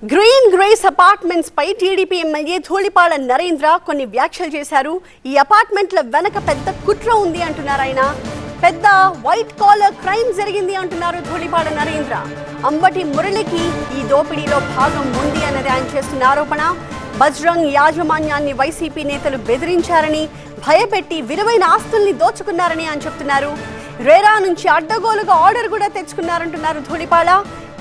Green grace apartments పై TDP MLA Dhulipala Narendra కొన్ని వ్యాఖ్యలు చేశారు. ఈ అపార్ట్మెంట్ల వెనక పెద్ద కుట్ర ఉంది అంటున్నారు ఆయన. పెద్ద వైట్ కాలర్ క్రైమ్ జరిగింది అంటున్నారు ధూళిపాళ నరేంద్ర. అంబటి మురళికి ఈ దోపిడీలో భాగం ఉంది అన్నది ఆయన చేస్తున్న ఆరోపణ. బజరంగ్ యాజమాన్యాన్ని వైసీపీ నేతలు బెదిరించారని, భయపెట్టి విలువైన ఆస్తుల్ని దోచుకున్నారని ఆయన చెప్తున్నారు. రేరా నుంచి అడ్డగోలుగా ఆర్డర్ కూడా తెచ్చుకున్నారంటున్నారు ధూళిపాళ.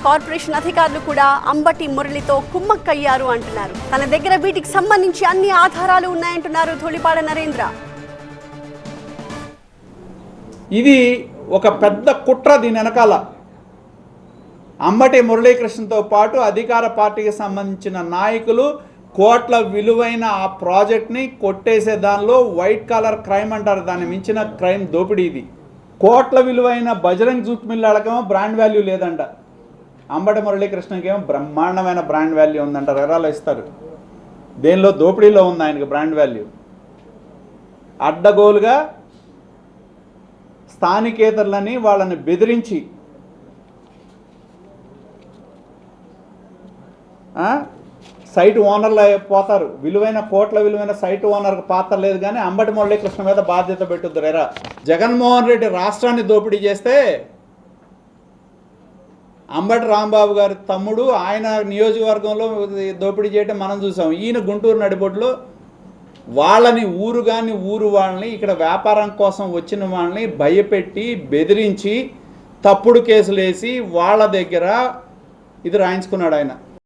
కార్పొరేషన్ అధికారులు కూడా అంబటి మురళితో కుమ్మక్కయ్యారు అంటున్నారు. తన దగ్గర వీటికి సంబంధించి అన్ని ఆధారాలు ఉన్నాయంటున్నారు ధూళిపాళ నరేంద్ర. ఇది ఒక పెద్ద కుట్ర. దీని వెనకాల అంబటి మురళీకృష్ణతో పాటు అధికార పార్టీకి సంబంధించిన నాయకులు కోట్ల విలువైన ఆ ప్రాజెక్ట్ని కొట్టేసే దానిలో వైట్ కాలర్ క్రైమ్ అంటారు. దాన్ని మించిన క్రైమ్ దోపిడీ ఇది. కోట్ల విలువైన బజరంగ్ జూట్ మిల్లాలకేమో బ్రాండ్ వాల్యూ లేదంట, అంబటి మురళీకృష్ణకేమో బ్రహ్మాండమైన బ్రాండ్ వాల్యూ ఉందంట. రెరాలో ఇస్తారు. దేనిలో? దోపిడీలో ఉంది ఆయనకు బ్రాండ్ వాల్యూ. అడ్డగోలుగా స్థానికేతరులని వాళ్ళని బెదిరించి సైట్ ఓనర్లు పోతారు. విలువైన కోట్ల విలువైన సైట్ ఓనర్కి పాత్ర లేదు, కానీ అంబటి మురళీకృష్ణ మీద బాధ్యత పెట్టుద్దు రేరా. జగన్మోహన్ రెడ్డి రాష్ట్రాన్ని దోపిడీ చేస్తే అంబటి రాంబాబు గారి తమ్ముడు ఆయన నియోజకవర్గంలో దోపిడీ చేయటం మనం చూసాం. ఈయన గుంటూరు నడిబొడ్లో వాళ్ళని ఊరు కానీ ఊరు వాళ్ళని ఇక్కడ వ్యాపారం కోసం వచ్చిన వాళ్ళని భయపెట్టి బెదిరించి తప్పుడు కేసులు వేసి వాళ్ళ దగ్గర ఇది రాయించుకున్నాడు ఆయన.